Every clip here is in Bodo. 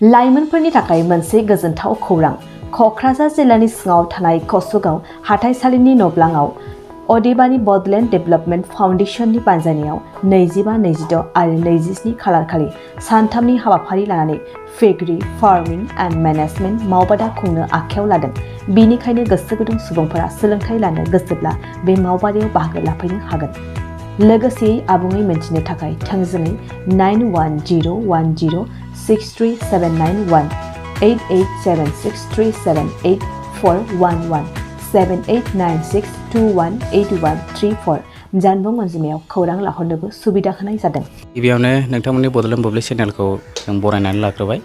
लाइमोनफोरनि थाखाय मोनसे गोजोनथाव खौरां क'क्राझार जिल्लानि सिङाव थानाय कसुगाव हाथाइसालिनि न'ब्लाङाव अदेबानि बडलेण्ड डेभेलपमेन्ट फाउन्डेसननि बानजायनायाव 25-26 आरो 27 खालारखालि सानथामनि हाबाफारि लानानै फिगरी फार्मिं एन्ड मेनेजमेन्ट मावबादा खुंनो आखायाव लादों। बेनिखायनो गोसो गुदुं सुबुंफोरा सोलोंथाइ लानो गोसोब्ला बे मावबादायाव बाहागो लाफैनो हागोन। लोगोसेयै आबुङै मिन्थिनो थाखाय थोंजोङै 9101063791 8876378411 7896218134 जानबुं अनजिमायाव खौरां लाहरनोबो सुबिदा होनाय जादों। गिबियावनो नोंथांमोननि बडलेण्ड बुब्लि चेनेलखौ जों बरायनानै लाग्रोबाय।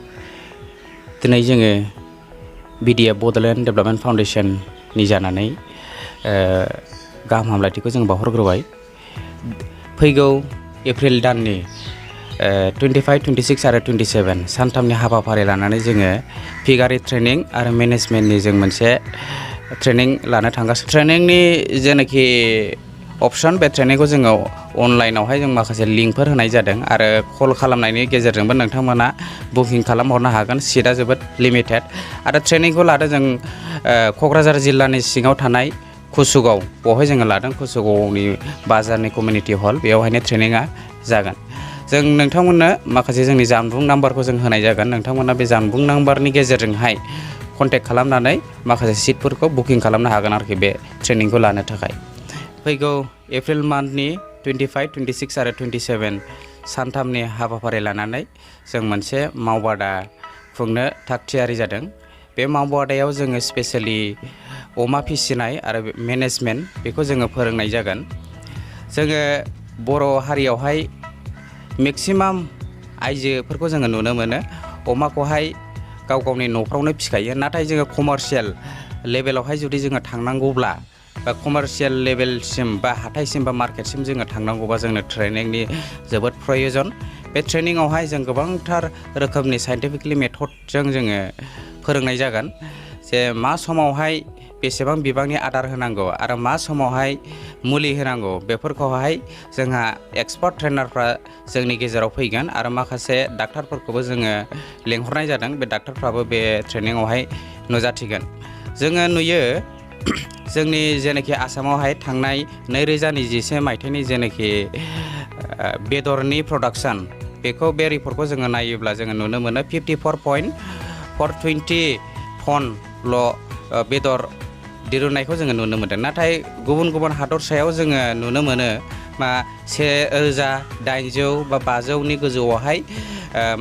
दिनै जोङो BDF बडलेण्ड डेभेलपमेन्ट फाउन्डेसननि जानानै गाहाम हामलायथिखौ जों बावहरग्रोबाय। फैगौ एप्रिल दाननि 25, 26 आरो 27 सानथामनि हाबाफारि लानानै जोङो फिगारि ट्रेनिं आरो मेनेजमेन्टनि जों मोनसे ट्रेनिं लानो थांगासिनो। ट्रेनिंनि जेनाखि अपसन बे ट्रेनिंखौ जोङो अनलाइनावहाय जों माखासे लिंकफोर होनाय जादों आरो कल खालामनायनि गेजेरजोंबो नोंथांमोना बुकिं खालामहरनो हागोन। सिटआ जोबोद लिमिटेड आरो ट्रेनिंखौ लादों जों क'क्राझार जिल्लानि सिङाव थानाय कसुगाव, बेवहाय जोङो लादों। कसुगावनि बाजारनि कमिउनिटि हल, बेवहायनो ट्रेनिंआ जागोन। जों नोंथांमोननो माखासे जोंनि जानबुं नाम्बारखौ जों होनाय जागोन। नोंथांमोना बे जानबुं नाम्बारनि गेजेरजोंहाय कन्टेक्ट खालामनानै माखासे सिटफोरखौ बुकिं खालामनो हागोन आरोखि बे ट्रेनिंखौ लानो थाखाय। फैगौ एप्रिल मान्थनि 25, 26 आरो 27 सानथामनि हाबाफारि लानानै जों मोनसे मावबादा खुंनो थागथियारि जादों। बे मावबादायाव जोङो स्पेसियेलि अमा फिसिनाय आरो मेनेजमेन्ट बेखौ जोङो फोरोंनाय जागोन। जोङो बर' हारियावहाय मेक्सिमाम आइजोफोरखौ जोङो नुनो मोनो अमाखौहाय गाव गावनि न'फ्रावनो फिखायो। नाथाय जोङो कमार्शियेल लेभेलावहाय जुदि जोङो थांनांगौब्ला बा कमार्शियेल लेभेलसिम बा हाथाइसिम बा मार्केटसिम जोङो थांनांगौबा जोंनो ट्रेनिंनि जोबोद प्रयजन। बे ट्रेनिंआवहाय जों गोबांथार रोखोमनि साइन्टिफिकलि मेथडजों जोङो फोरोंनाय जागोन जे मा समावहाय बेसेबां बिबांनि आदार होनांगौ आरो मा समावहाय मुलि होनांगौ बेफोरखौहाय जोंहा एक्सपार्ट ट्रेनारफ्रा जोंनि गेजेराव फैगोन आरो माखासे डाक्टारफोरखौबो जोङो लेंहरनाय जादों। बे डाक्टारफ्राबो बे ट्रेनिंआवहाय नुजाथिगोन। जोङो नुयो जोंनि जेनाखि आसामावहाय थांनाय 2021 मायथाइनि जेनाखि बेदरनि प्रडाक्सन बेखौ बे रिपर्टखौ जोङो नायोब्ला जोङो नुनो मोनो 54.420 टनल' बेदर दिरुननायखौ जोङो नुनो मोनदों। नाथाय गुबुन गुबुन हादरसायाव जोङो नुनो मोनो 1800 बा 500नि गोजौआवहाय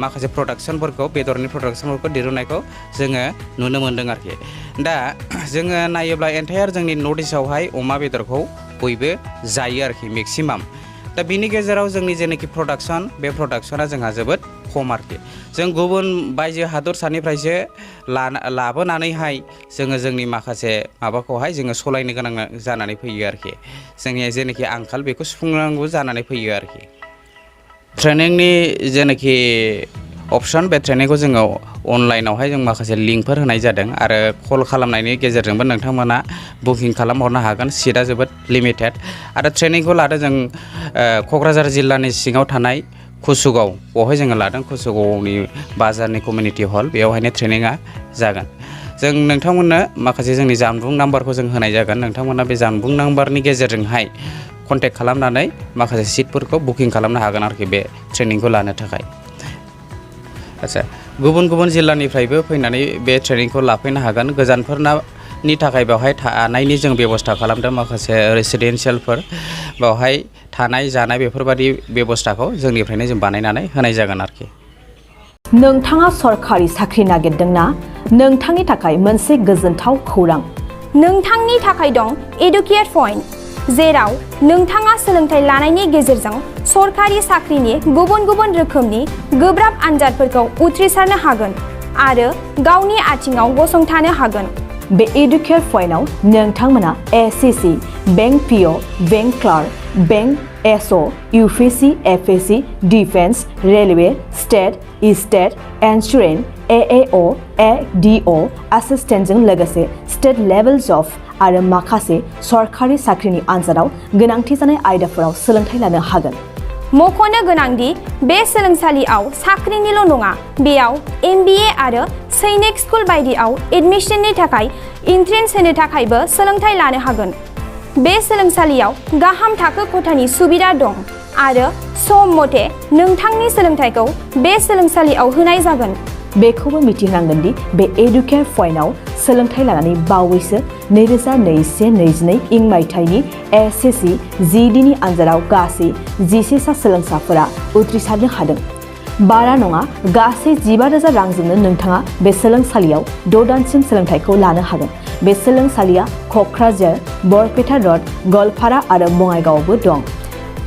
माखासे प्रडाक्सनफोरखौ बेदरनि प्रडाक्सनफोरखौ दिरुननायखौ जोङो नुनो मोनदों आरोखि। दा जोङो नायोब्ला एन्टायार जोंनि नर्थ इस्टआवहाय अमा बेदरखौ बयबो जायो आरोखि मेक्सिमाम। दा बिनि गेजेराव जोंनि जेनाखि प्रडाक्सन बे प्रडाक्सना जोंहा जोबोद खम आरोखि। जों गुबुन बायजो हादरसानिफ्रायसो लाबोनानैहाय जोङो जोंनि माखासे माबाखौहाय जोङो सलायनो गोनां जानानै फैयो आरोखि। जोंनि जेनाखि आंखाल बेखौ सुफुंनांगौ जानानै फैयो आरोखि। ट्रेनिंनि जेनाखि अपसन बे ट्रेनिंखौ जोङो अनलाइनावहाय जों माखासे लिंकफोर होनाय जादों आरो कल खालामनायनि गेजेरजोंबो नोंथांमोना बुकिं खालामहरनो हागोन। सिटआ जोबोद लिमिटेड आरो ट्रेनिंखौ लादों जों क'क्राझार जिल्लानि सिङाव थानाय कसुगाव, बेवहाय जोङो लादों। कसुगावनि बाजारनि कमिउनिटि हल, बेवहायनो ट्रेनिंआ जागोन। जों नोंथांमोननो माखासे जोंनि जानबुं नाम्बारखौ जों होनाय जागोन। नोंथांमोना बे जानबुं नाम्बारनि गेजेरजोंहाय कन्टेक्ट खालामनानै माखासे सिटफोरखौ बुकिं खालामनो हागोन आरोखि बे ट्रेनिंखौ लानो थाखाय। आচ্ছা, गुबुन गुबुन जिल्लानिफ्रायबो फैनानै बे ट्रेनिंखौ लाफैनो हागोन। गोजानफोरनि थाखाय बेवहाय थानायनि जों बेबस्था खालामदों। माखासे रेसिडेन्सियेलफोर बेवहाय थानाय जानाय बेफोरबायदि बेबस्थाखौ जोंनिफ्रायनो जों बानायनानै होनाय जागोन आरोखि। नोंथाङा सरखारि साख्रि नागिरदोंना? नोंथांनि थाखाय मोनसे गोजोनथाव खौरां। नोंथांनि थाखाय दं एडुकेट पइन्ट, जेराव नोंथाङा सोलोंथाइ लानायनि गेजेरजों सरखारि साख्रिनि गुबुन गुबुन रोखोमनि गोब्राब आनजादफोरखौ उथ्रिसारनो हागोन आरो गावनि आथिङाव गसंथानो हागोन। बे एडुकेट पइन्टआव नोंथांमोना SSC, bank PO, bank clerk, bank SO, UPSC, FSC, defence, railway, state, state, insurance, एएअ, एडिअ, एसिस्टेन्टजों लोगोसे स्टेट लेभेल जब आरो माखासे सरखारि साख्रिनि आनजादाव गोनांथि जानाय आयदाफोराव सोलोंथाइ लानो हागोन। मख'नो गोनांदि बे सोलोंसालियाव साख्रिनिल' नङा, बेयाव MBA आरो सैनिक स्कुल बायदियाव एडमिशननि थाखाय एन्ट्रेन्स होनो थाखायबो सोलोंथाइ लानो हागोन। बे सोलोंसालियाव गाहाम थाखो खथानि सुबिदा दं आरो सम मथे नोंथांनि सोलोंथाइखौ बे सोलोंसालियाव होनाय जागोन। बेखौबो मिथिनांगोन दि बे एडुकेयार पइन्टआव सोलोंथाइ लानानै बावैसो 2021-22 इं मायथाइनि SSC GDनि आनजादाव गासै 11 सा सोलोंसाफोरा उथ्रिसारनो हादों। बारा नङा, गासै 15,000 रांजोंनो नोंथाङा बे सोलोंसालियाव 6 दानसिम सोलोंथाइखौ लानो हागोन। बे सोलोंसालिया क'क्राझार, बरपेटा र'ड, गवालपारा आरो बङाइगावआवबो दं।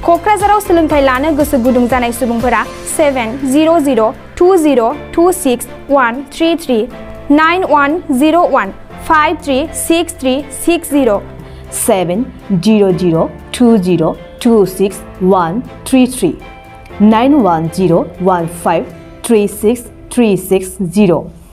क'क्राझाराव सोलोंथाइ लानो गोसो गुदुं जानाय सुबुंफोरा 70020261333 9101536360 70020261333 9101536360